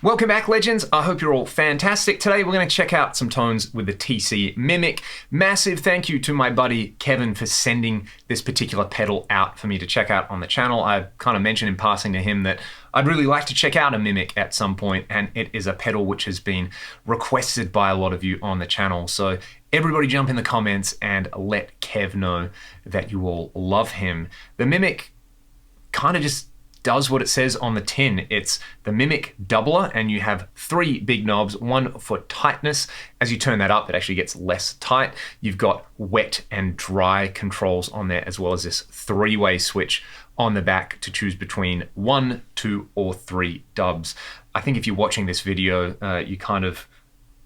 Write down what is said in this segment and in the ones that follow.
Welcome back, legends. I hope you're all fantastic. Today we're going to check out some tones with the TC Mimiq. Massive thank you to my buddy Kevin for sending this particular pedal out for me to check out on the channel. I kind of mentioned in passing to him that I'd really like to check out a Mimiq at some point, and it is a pedal which has been requested by a lot of you on the channel. So everybody jump in the comments and let Kev know that you all love him. The Mimiq kind of just does what it says on the tin. It's the Mimiq doubler, and you have three big knobs, one for tightness. As you turn that up, it actually gets less tight. You've got wet and dry controls on there, as well as this three-way switch on the back to choose between 1, 2, or 3 dubs. I think if you're watching this video, you kind of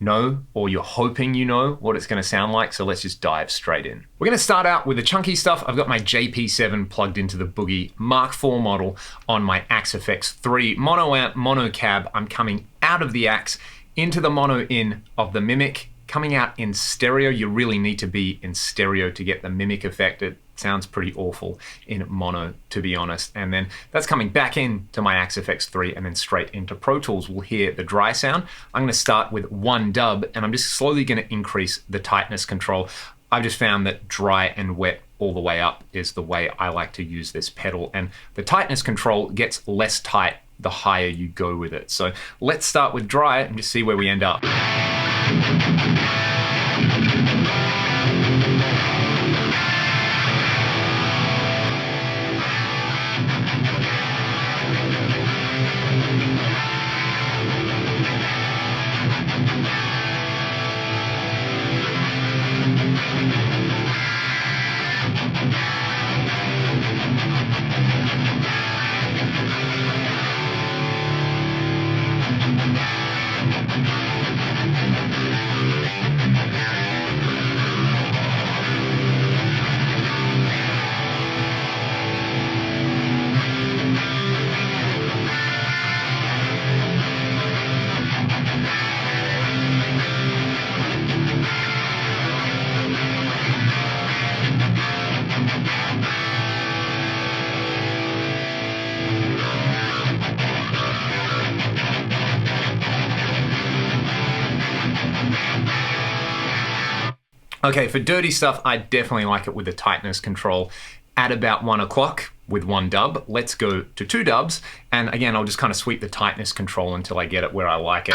know, or you're hoping you know, what it's going to sound like, so let's just dive straight in. We're going to start out with the chunky stuff. I've got my JP7 plugged into the Boogie Mark IV model on my Axe FX3 mono amp, mono cab. I'm coming out of the Axe into the mono in of the Mimiq, coming out in stereo. You really need to be in stereo to get the Mimiq effect. It sounds pretty awful in mono, to be honest. And then that's coming back into my Axe FX3 and then straight into Pro Tools. We'll hear the dry sound. I'm going to start with one dub, and I'm just slowly going to increase the tightness control. I've just found that dry and wet all the way up is the way I like to use this pedal, and the tightness control gets less tight the higher you go with it. So let's start with dry and just see where we end up. Okay, for dirty stuff, I definitely like it with the tightness control at about 1 o'clock with one dub. Let's go to 2 dubs. And again, I'll just kind of sweep the tightness control until I get it where I like it.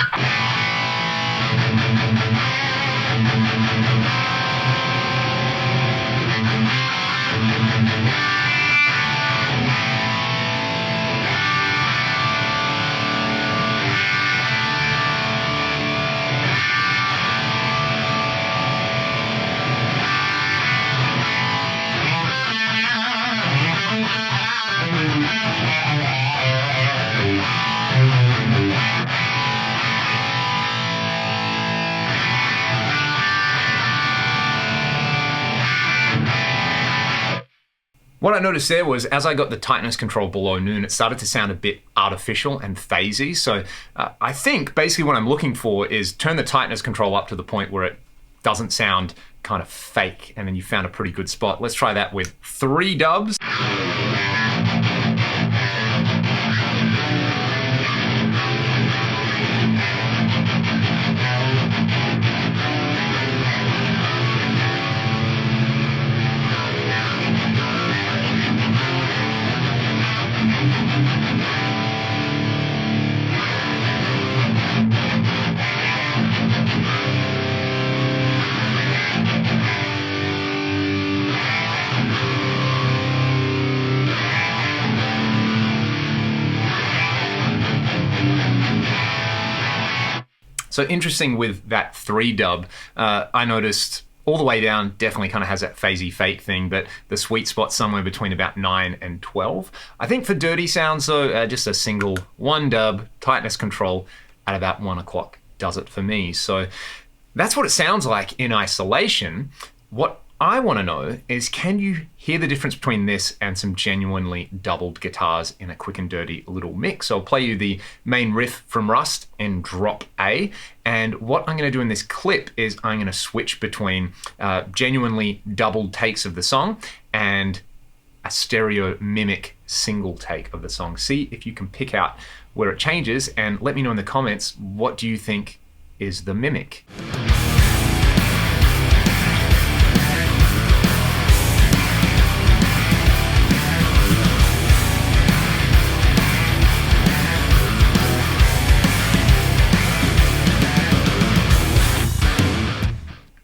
What I noticed there was, as I got the tightness control below noon, it started to sound a bit artificial and phasey. So I think basically what I'm looking for is turn the tightness control up to the point where it doesn't sound kind of fake, and then you found a pretty good spot. Let's try that with 3 dubs. So interesting with that 3 dub, I noticed all the way down definitely kind of has that phasey fake thing, but the sweet spot somewhere between about 9 and 12. I think for dirty sounds though, just a single 1 dub, tightness control at about 1 o'clock does it for me. So that's what it sounds like in isolation. What I want to know is, can you hear the difference between this and some genuinely doubled guitars in a quick and dirty little mix? So I'll play you the main riff from Rust in drop A, and what I'm going to do in this clip is I'm going to switch between genuinely doubled takes of the song and a stereo Mimiq single take of the song. See if you can pick out where it changes, and let me know in the comments, what do you think is the Mimiq?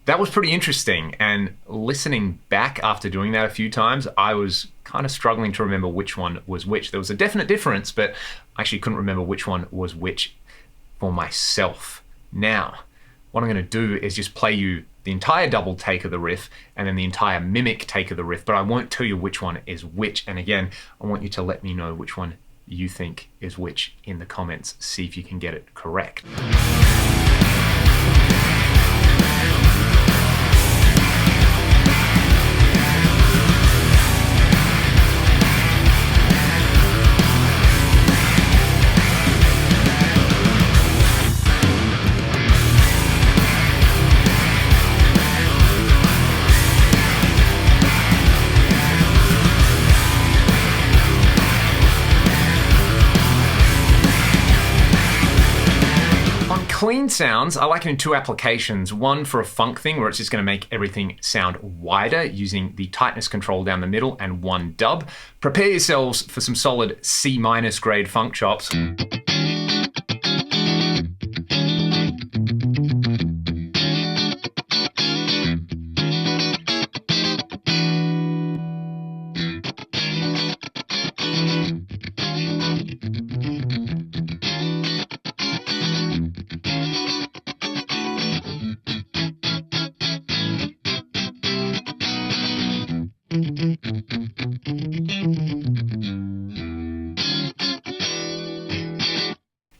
That was pretty interesting, and listening back after doing that a few times, I was kind of struggling to remember which one was which. There was a definite difference, but I actually couldn't remember which one was which for myself. Now, what I'm going to do is just play you the entire double take of the riff and then the entire Mimiq take of the riff, but I won't tell you which one is which. And again, I want you to let me know which one you think is which in the comments. See if you can get it correct. Clean sounds, I like it in two applications. One for a funk thing where it's just going to make everything sound wider using the tightness control down the middle and one dub. Prepare yourselves for some solid C- grade funk chops.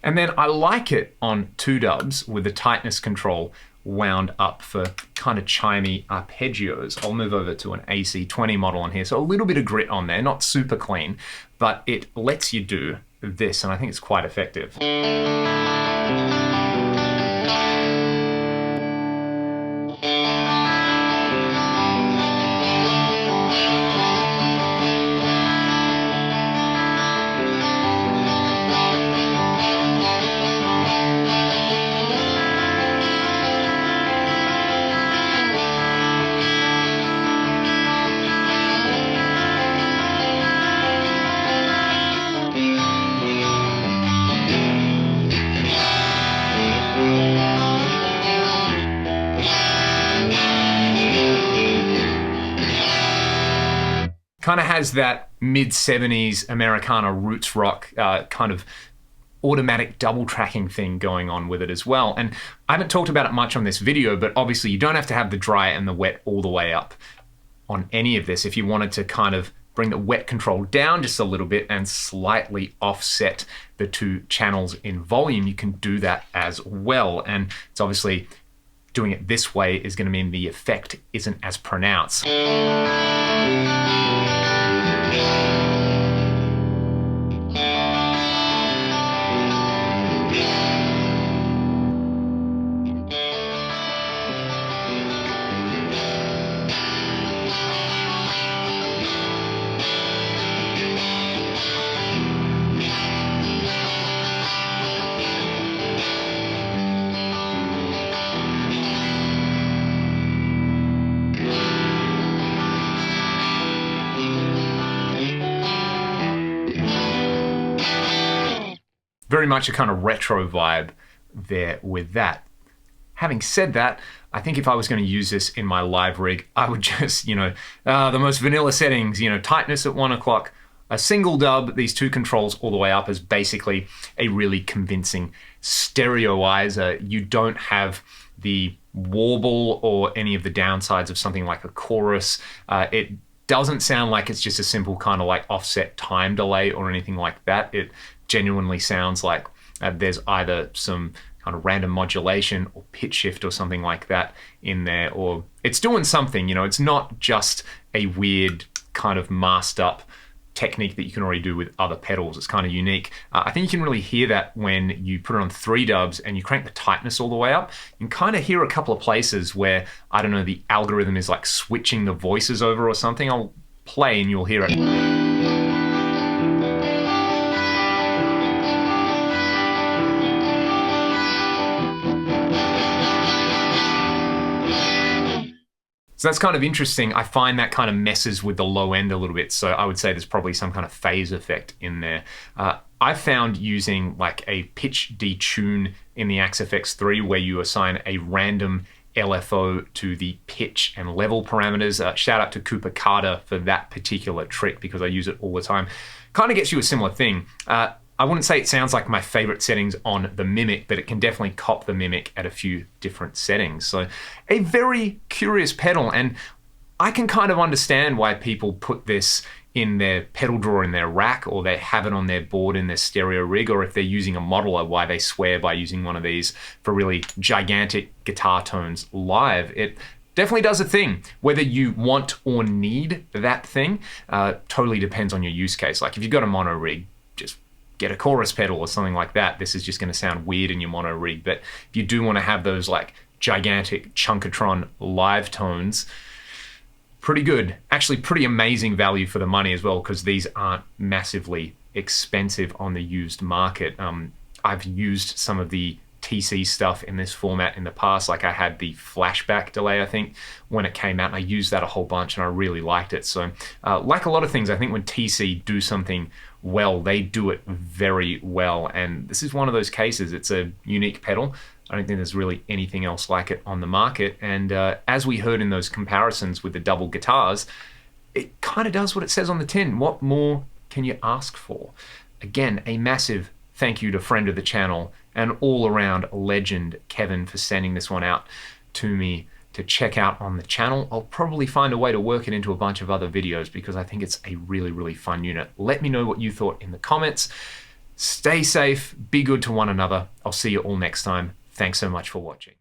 And then I like it on two dubs with the tightness control wound up for kind of chimey arpeggios. I'll move over to an AC20 model on here. So a little bit of grit on there, not super clean, but it lets you do this, and I think it's quite effective. Kind of has that mid-70s Americana roots rock kind of automatic double tracking thing going on with it as well. And I haven't talked about it much on this video, but obviously you don't have to have the dry and the wet all the way up on any of this. If you wanted to kind of bring the wet control down just a little bit and slightly offset the two channels in volume, you can do that as well. And it's obviously doing it this way is going to mean the effect isn't as pronounced. Very much a kind of retro vibe there with that. Having said that, I think if I was going to use this in my live rig, I would just, the most vanilla settings, tightness at 1 o'clock, a single dub, these two controls all the way up is basically a really convincing stereoizer. You don't have the warble or any of the downsides of something like a chorus. It doesn't sound like it's just a simple kind of like offset time delay or anything like that. It genuinely sounds like there's either some kind of random modulation or pitch shift or something like that in there, or it's doing something, it's not just a weird kind of masked up technique that you can already do with other pedals. It's kind of unique. I think you can really hear that when you put it on 3 dubs and you crank the tightness all the way up. You can kind of hear a couple of places where, I don't know, the algorithm is like switching the voices over or something. I'll play and you'll hear it. So that's kind of interesting. I find that kind of messes with the low end a little bit. So I would say there's probably some kind of phase effect in there. I found using like a pitch detune in the AxeFX3 where you assign a random LFO to the pitch and level parameters. Shout out to Cooper Carter for that particular trick because I use it all the time. Kind of gets you a similar thing. I wouldn't say it sounds like my favorite settings on the Mimiq, but it can definitely cop the Mimiq at a few different settings. So a very curious pedal, and I can kind of understand why people put this in their pedal drawer in their rack, or they have it on their board in their stereo rig, or if they're using a modeler, why they swear by using one of these for really gigantic guitar tones live. It definitely does a thing. Whether you want or need that thing totally depends on your use case. Like if you've got a mono rig, just get a chorus pedal or something like that. This is just going to sound weird in your mono rig. But if you do want to have those like gigantic Chunkatron live tones, pretty good. Actually pretty amazing value for the money as well, because these aren't massively expensive on the used market. I've used some of the TC stuff in this format in the past. Like I had the flashback delay, I think, when it came out, and I used that a whole bunch and I really liked it. So like a lot of things, I think when TC do something well, they do it very well. And this is one of those cases. It's a unique pedal. I don't think there's really anything else like it on the market. And as we heard in those comparisons with the double guitars, it kind of does what it says on the tin. What more can you ask for? Again, a massive thank you to friend of the channel and all-around legend Kevin for sending this one out to me to check out on the channel. I'll probably find a way to work it into a bunch of other videos because I think it's a really, really fun unit. Let me know what you thought in the comments. Stay safe, be good to one another. I'll see you all next time. Thanks so much for watching.